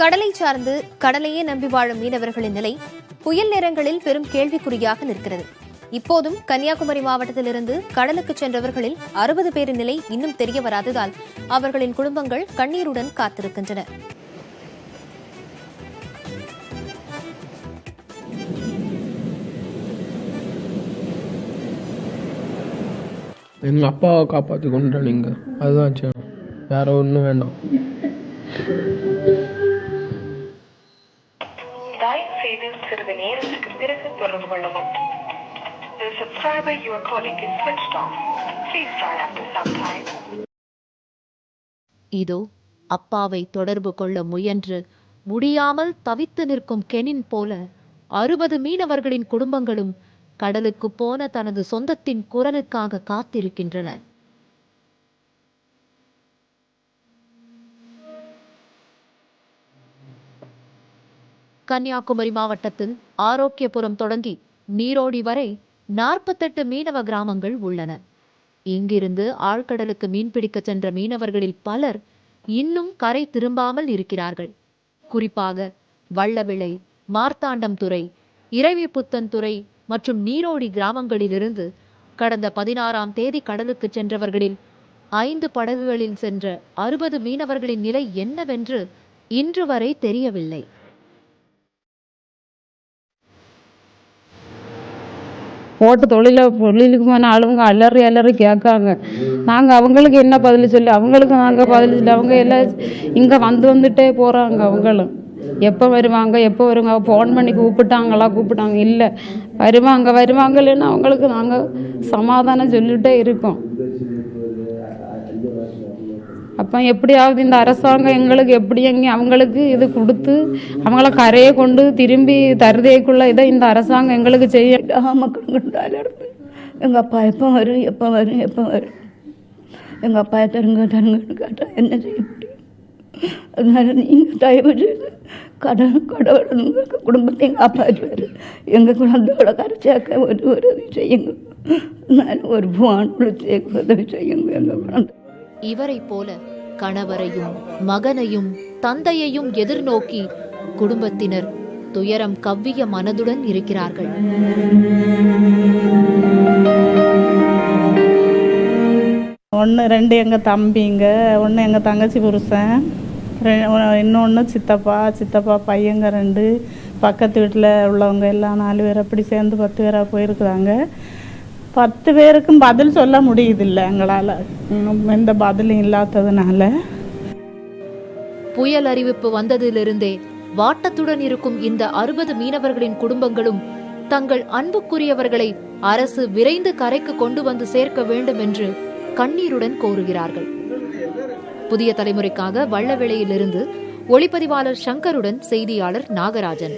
கடலை சார்ந்து கடலையே நம்பி வாழும் மீனவர்களின் நிலை புயல் நேரங்களில் பெரும் கேள்விக்குறியாக நிற்கிறது. இப்போதும் கன்னியாகுமரி மாவட்டத்திலிருந்து கடலுக்கு சென்றவர்களில் 60 பேரின் நிலை இன்னும் தெரிய வராததால் அவர்களின் குடும்பங்கள் கண்ணீருடன் காத்திருக்கின்றன. எங்கள் அப்பாவை காப்பாற்றி கொண்டு நீங்க அதுதான் செய்யணும், வேற ஒன்றும் வேண்டாம். தயவுசெய்து சிறிது நேரத்துக்கு பிறகு தொடர்பு கொள்ளவும். The subscriber you are calling is switched off. Please try after some time. இதோ அப்பாவை தொடர்பு கொள்ள முயன்று முடியாமல் தவித்து நிற்கும் கெனின் போல 60 மீனவர்களின் குடும்பங்களும் கடலுக்கு போன தனது சொந்தத்தின் குரலுக்காக காத்திருக்கின்றன. கன்னியாகுமரி மாவட்டத்தில் ஆரோக்கியபுரம் தொடங்கி நீரோடி வரை 48 மீனவ கிராமங்கள் உள்ளன. இங்கிருந்து ஆழ்கடலுக்கு மீன்பிடிக்க சென்ற மீனவர்களில் பலர் இன்னும் கரை திரும்பாமல் இருக்கிறார்கள். குறிப்பாக வள்ளவிளை, மார்த்தாண்டம்துறை, இரவிபுத்தன்துறை மற்றும் நீரோடி கிராமங்களிலிருந்து கடந்த 16ஆம் தேதி கடலுக்கு சென்றவர்களில் 5 படகுகளில் சென்ற 60 மீனவர்களின் நிலை என்னவென்று இன்று வரை தெரியவில்லை. போட்டு தொழிலுக்கு போன ஆளுங்க அலறி கேட்காங்க. நாங்கள் அவங்களுக்கு என்ன பதில் சொல்லி, அவங்களுக்கு நாங்கள் பதில் சொல்லி, அவங்க எல்லாம் இங்கே வந்துட்டே போகிறாங்க. அவங்களும் எப்போ வருவாங்க ஃபோன் பண்ணி கூப்பிட்டாங்க இல்லை வருவாங்க இல்லைன்னா அவங்களுக்கு நாங்கள் சமாதானம் சொல்லிகிட்டே இருக்கோம். அப்போ எப்படியாவது இந்த அரசாங்கம் எங்களுக்கு அவங்களுக்கு இது கொடுத்து அவங்கள கரையை கொண்டு திரும்பி தருதைக்குள்ள இதை இந்த அரசாங்கம் எங்களுக்கு செய்ய. மக்கள் எங்கள் அப்பா எப்போ வரும் எங்கள் அப்பா தருங்கன்னு கேட்டால் என்ன செய்ய முடியும்? அதனால நீங்கள் தயவு செய்து கடவுள் குடும்பத்தையும் காப்பாற்றுவார். எங்கள் குழந்தையோட கரைச்சாக்க ஒரு உதவி செய்யுங்க, ஒரு போன் உதவி செய்யுங்க. எங்கள் குழந்தை இவரை போல கணவரையும் மகனையும் தந்தையையும் எதிர்நோக்கி குடும்பத்தினர் துயரம் கவ்விய மனதுடன் இருக்கிறார்கள். ஒன்று 2 எங்கள் தம்பிங்க, ஒன்று எங்கள் தங்கச்சி புருஷன், இன்னொன்று சித்தப்பா பையங்க 2, பக்கத்து வீட்டில் உள்ளவங்க எல்லாம் 4 பேர், அப்படி சேர்ந்து 10 பேராக போயிருக்குறாங்க. 10 பேருக்கும் பதில் சொல்ல முடியுதில்லை எங்களால், எந்த பதிலும் இல்லாததுனால. புயல் அறிவிப்பு வந்ததிலிருந்தே வாட்டத்துடன் இருக்கும் இந்த 60 மீனவர்களின் குடும்பங்களும் தங்கள் அன்புக்குரியவர்களை அரசு விரைந்து கரைக்கு கொண்டு வந்து சேர்க்க வேண்டும் என்று கண்ணீருடன் கோருகிறார்கள். புதிய தலைமுறைக்காக வள்ளவிளையிலிருந்து ஒளிப்பதிவாளர் சங்கருடன் செய்தியாளர் நாகராஜன்.